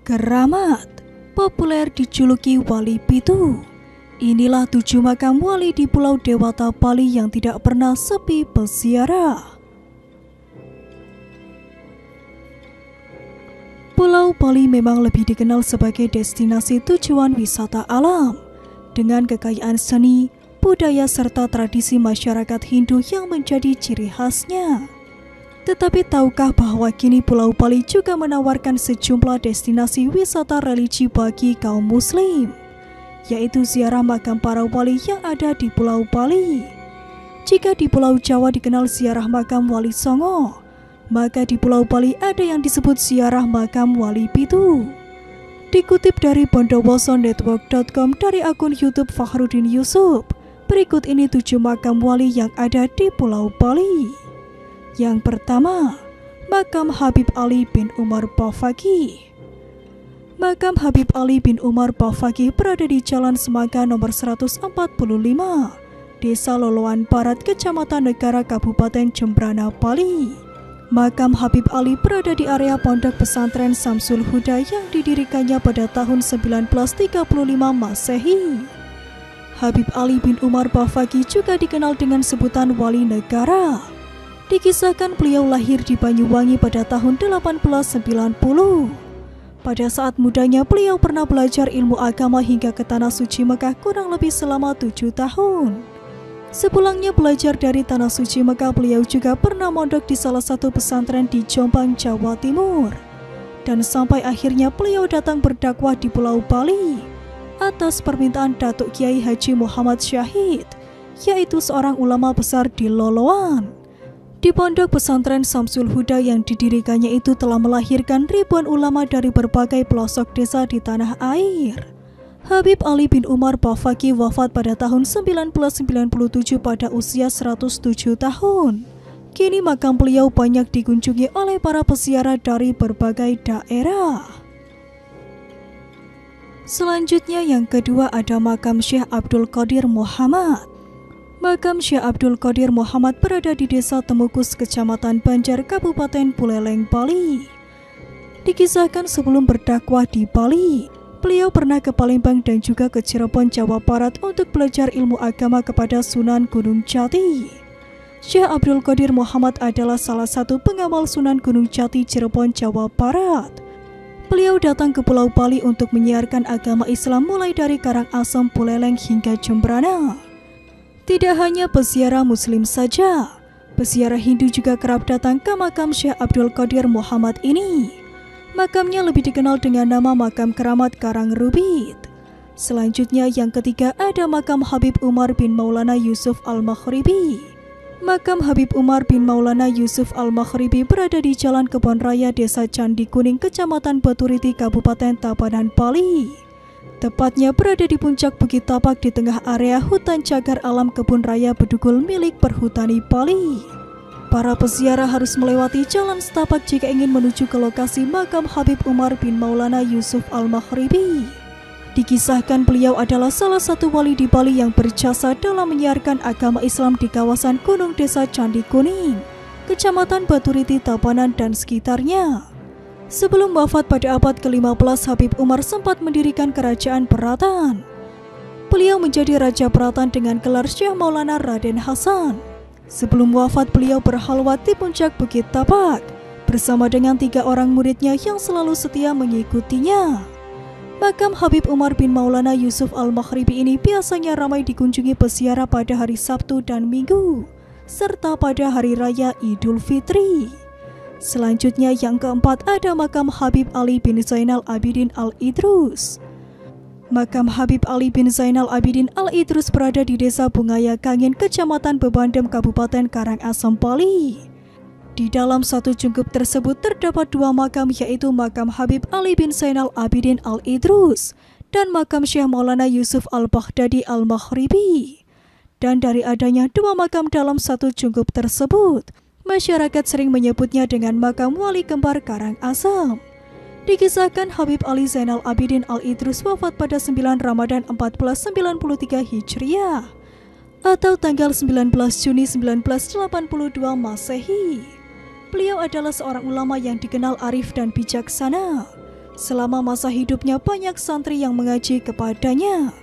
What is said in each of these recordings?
Keramat, populer dijuluki Wali Pitu. Inilah 7 makam wali di Pulau Dewata Bali yang tidak pernah sepi peziarah. Pulau Bali memang lebih dikenal sebagai destinasi tujuan wisata alam, dengan kekayaan seni, budaya serta tradisi masyarakat Hindu yang menjadi ciri khasnya. Tetapi tahukah bahwa kini Pulau Bali juga menawarkan sejumlah destinasi wisata religi bagi kaum muslim, yaitu ziarah makam para wali yang ada di Pulau Bali. Jika di Pulau Jawa dikenal ziarah makam Wali Songo, maka di Pulau Bali ada yang disebut ziarah makam Wali Pitu. Dikutip dari bondowosonetwork.com dari akun YouTube Fakhrudin Yusuf, berikut ini 7 makam wali yang ada di Pulau Bali. Yang pertama, makam Habib Ali bin Umar Bafaqih. Makam Habib Ali bin Umar Bafaqih berada di Jalan Semangka nomor 145, Desa Loloan Barat, Kecamatan Negara, Kabupaten Jembrana, Bali. Makam Habib Ali berada di area Pondok Pesantren Samsul Huda yang didirikannya pada tahun 1935 Masehi. Habib Ali bin Umar Bafaqih juga dikenal dengan sebutan Wali Negara. Dikisahkan beliau lahir di Banyuwangi pada tahun 1890. Pada saat mudanya beliau pernah belajar ilmu agama hingga ke Tanah Suci Mekah kurang lebih selama 7 tahun. Sepulangnya belajar dari Tanah Suci Mekah, beliau juga pernah mondok di salah satu pesantren di Jombang, Jawa Timur. Dan sampai akhirnya beliau datang berdakwah di Pulau Bali atas permintaan Datuk Kiai Haji Muhammad Syahid, yaitu seorang ulama besar di Loloan. Di Pondok Pesantren Samsul Huda yang didirikannya itu telah melahirkan ribuan ulama dari berbagai pelosok desa di tanah air. Habib Ali bin Umar Bafaqih wafat pada tahun 1997 pada usia 107 tahun. Kini makam beliau banyak dikunjungi oleh para peziarah dari berbagai daerah. Selanjutnya yang kedua ada makam Syekh Abdul Qadir Muhammad. Makam Syekh Abdul Qadir Muhammad berada di Desa Temukus, Kecamatan Banjar, Kabupaten Buleleng, Bali. Dikisahkan sebelum berdakwah di Bali, beliau pernah ke Palembang dan juga ke Cirebon, Jawa Barat untuk belajar ilmu agama kepada Sunan Gunung Jati. Syekh Abdul Qadir Muhammad adalah salah satu pengawal Sunan Gunung Jati, Cirebon, Jawa Barat. Beliau datang ke Pulau Bali untuk menyiarkan agama Islam mulai dari Karangasem, Buleleng hingga Jembrana. Tidak hanya peziarah muslim saja, peziarah Hindu juga kerap datang ke makam Syekh Abdul Qadir Muhammad ini. Makamnya lebih dikenal dengan nama makam Keramat Karangrubit. Selanjutnya yang ketiga ada makam Habib Umar bin Maulana Yusuf Al-Maghribi. Makam Habib Umar bin Maulana Yusuf Al-Maghribi berada di Jalan Kebon Raya, Desa Candi Kuning, Kecamatan Baturiti, Kabupaten Tabanan, Bali. Tepatnya berada di puncak Bukit Tapak di tengah area hutan cagar alam Kebun Raya Bedugul milik Perhutani Bali. Para peziarah harus melewati jalan setapak jika ingin menuju ke lokasi makam Habib Umar bin Maulana Yusuf Al-Maghribi. Dikisahkan beliau adalah salah satu wali di Bali yang berjasa dalam menyiarkan agama Islam di kawasan Gunung Desa Candi Kuning, Kecamatan Baturiti, Tabanan dan sekitarnya. Sebelum wafat pada abad ke-15, Habib Umar sempat mendirikan kerajaan Beratan. Beliau menjadi Raja Beratan dengan gelar Syekh Maulana Raden Hasan. Sebelum wafat, beliau berhalwat di puncak Bukit Tapak bersama dengan 3 orang muridnya yang selalu setia mengikutinya. Makam Habib Umar bin Maulana Yusuf Al-Maghribi ini biasanya ramai dikunjungi peziarah pada hari Sabtu dan Minggu, serta pada hari raya Idul Fitri. Selanjutnya yang keempat ada makam Habib Ali bin Zainal Abidin Al-Idrus. Makam Habib Ali bin Zainal Abidin Al-Idrus berada di Desa Bungaya Kangin, Kecamatan Bebandem, Kabupaten Karangasem, Bali. Di dalam satu cungkup tersebut terdapat 2 makam, yaitu makam Habib Ali bin Zainal Abidin Al-Idrus dan makam Syekh Maulana Yusuf Al-Baghdadi Al-Maghribi. Dan dari adanya 2 makam dalam satu cungkup tersebut, masyarakat sering menyebutnya dengan makam Wali Kembar Karangasem. Dikisahkan Habib Ali Zainal Abidin Al-Idrus wafat pada 9 Ramadan 1493 Hijriah atau tanggal 19 Juni 1982 Masehi. Beliau adalah seorang ulama yang dikenal arif dan bijaksana. Selama masa hidupnya banyak santri yang mengaji kepadanya.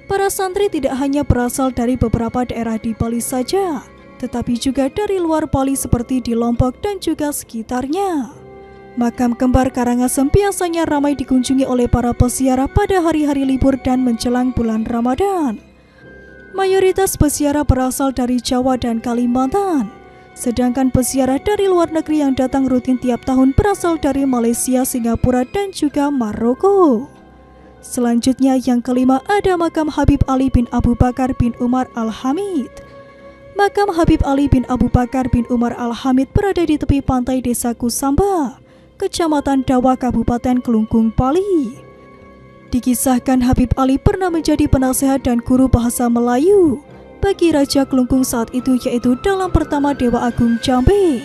Para santri tidak hanya berasal dari beberapa daerah di Bali saja, tetapi juga dari luar Bali seperti di Lombok dan juga sekitarnya. Makam kembar Karangasem biasanya ramai dikunjungi oleh para peziarah pada hari-hari libur dan menjelang bulan Ramadan. Mayoritas peziarah berasal dari Jawa dan Kalimantan, sedangkan peziarah dari luar negeri yang datang rutin tiap tahun berasal dari Malaysia, Singapura, dan juga Maroko. Selanjutnya yang kelima ada makam Habib Ali bin Abu Bakar bin Umar Al-Hamid. Makam Habib Ali bin Abu Bakar bin Umar Al-Hamid berada di tepi pantai Desa Kusamba, Kecamatan Dawa, Kabupaten Kelungkung, Bali. Dikisahkan Habib Ali pernah menjadi penasehat dan guru bahasa Melayu bagi Raja Kelungkung saat itu, yaitu dalam pertama Dewa Agung Jambe.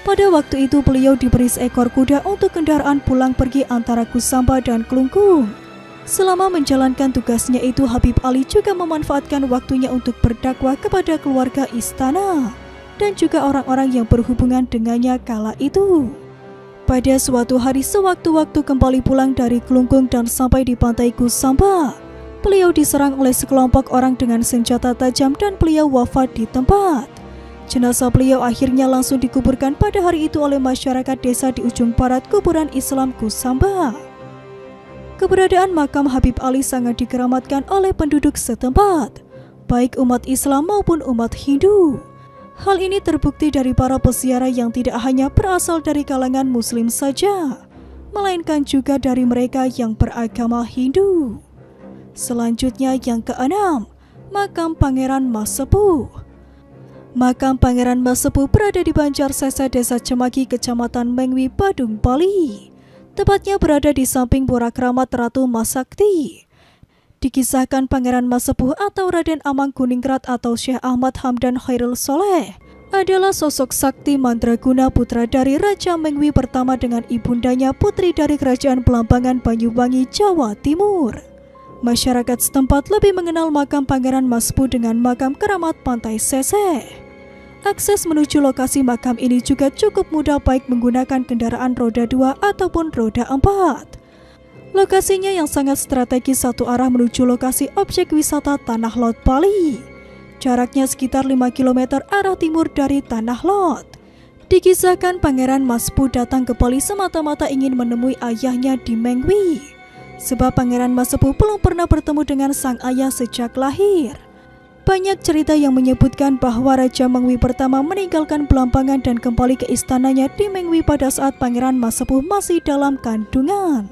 Pada waktu itu beliau diberi seekor kuda untuk kendaraan pulang pergi antara Kusamba dan Kelungkung. Selama menjalankan tugasnya itu, Habib Ali juga memanfaatkan waktunya untuk berdakwah kepada keluarga istana dan juga orang-orang yang berhubungan dengannya kala itu. Pada suatu hari sewaktu-waktu kembali pulang dari Kelungkung dan sampai di pantai Kusamba, beliau diserang oleh sekelompok orang dengan senjata tajam dan beliau wafat di tempat. Jenazah beliau akhirnya langsung dikuburkan pada hari itu oleh masyarakat desa di ujung barat kuburan Islam Kusamba. Keberadaan makam Habib Ali sangat dikeramatkan oleh penduduk setempat, baik umat Islam maupun umat Hindu. Hal ini terbukti dari para peziarah yang tidak hanya berasal dari kalangan Muslim saja, melainkan juga dari mereka yang beragama Hindu. Selanjutnya yang keenam, makam Pangeran Mas Sepuh. Makam Pangeran Mas Sepuh berada di Banjarsese, Desa Cemagi, Kecamatan Mengwi, Badung, Bali. Tepatnya berada di samping pura keramat Ratu Masakti. Dikisahkan Pangeran Mas Sepuh atau Raden Amang Kuningrat atau Syekh Ahmad Hamdan Khairul Soleh adalah sosok sakti mandraguna putra dari Raja Mengwi pertama dengan ibundanya putri dari Kerajaan Belambangan Banyuwangi, Jawa Timur. Masyarakat setempat lebih mengenal makam Pangeran Mas Sepuh dengan makam keramat Pantai Sese. Akses menuju lokasi makam ini juga cukup mudah baik menggunakan kendaraan roda 2 ataupun roda 4. Lokasinya yang sangat strategis satu arah menuju lokasi objek wisata Tanah Lot Bali. Jaraknya sekitar 5 km arah timur dari Tanah Lot. Dikisahkan Pangeran Mas Sepuh datang ke Bali semata-mata ingin menemui ayahnya di Mengwi. Sebab Pangeran Mas Sepuh belum pernah bertemu dengan sang ayah sejak lahir. Banyak cerita yang menyebutkan bahwa Raja Mengwi pertama meninggalkan Belambangan dan kembali ke istananya di Mengwi pada saat Pangeran Mas Sepuh masih dalam kandungan.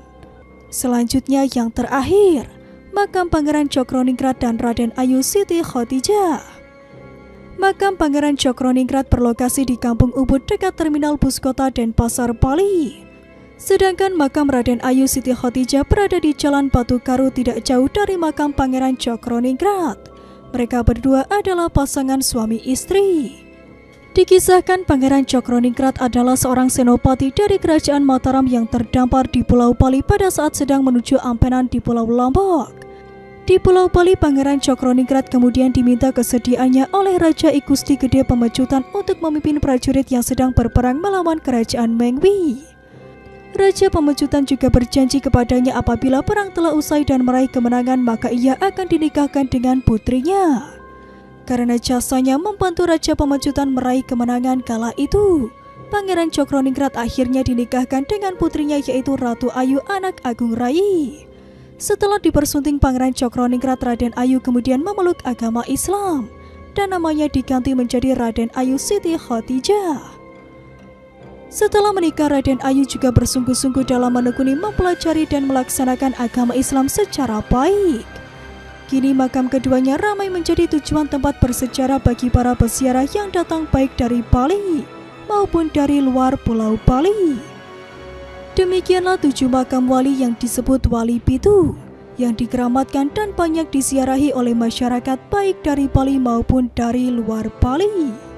Selanjutnya yang terakhir, makam Pangeran Cokroningrat dan Raden Ayu Siti Khotijah. Makam Pangeran Cokroningrat berlokasi di Kampung Ubud dekat Terminal Bus Kota Denpasar, Bali. Sedangkan makam Raden Ayu Siti Khotijah berada di Jalan Batu Karu tidak jauh dari makam Pangeran Cokroningrat. Mereka berdua adalah pasangan suami istri. Dikisahkan Pangeran Cokroningrat adalah seorang senopati dari Kerajaan Mataram yang terdampar di Pulau Bali pada saat sedang menuju Ampenan di Pulau Lombok. Di Pulau Bali, Pangeran Cokroningrat kemudian diminta kesediaannya oleh Raja I Gusti Gede Pemecutan untuk memimpin prajurit yang sedang berperang melawan Kerajaan Mengwi. Raja Pemecutan juga berjanji kepadanya apabila perang telah usai dan meraih kemenangan maka ia akan dinikahkan dengan putrinya. Karena jasanya membantu Raja Pemecutan meraih kemenangan kala itu, Pangeran Cokroningrat akhirnya dinikahkan dengan putrinya yaitu Ratu Ayu anak Agung Rai. Setelah dipersunting Pangeran Cokroningrat, Raden Ayu kemudian memeluk agama Islam dan namanya diganti menjadi Raden Ayu Siti Khotijah. Setelah menikah, Raden Ayu juga bersungguh-sungguh dalam menekuni, mempelajari dan melaksanakan agama Islam secara baik. Kini makam keduanya ramai menjadi tujuan tempat bersejarah bagi para peziarah yang datang baik dari Bali maupun dari luar Pulau Bali. Demikianlah 7 makam wali yang disebut Wali Pitu yang dikeramatkan dan banyak disiarahi oleh masyarakat baik dari Bali maupun dari luar Bali.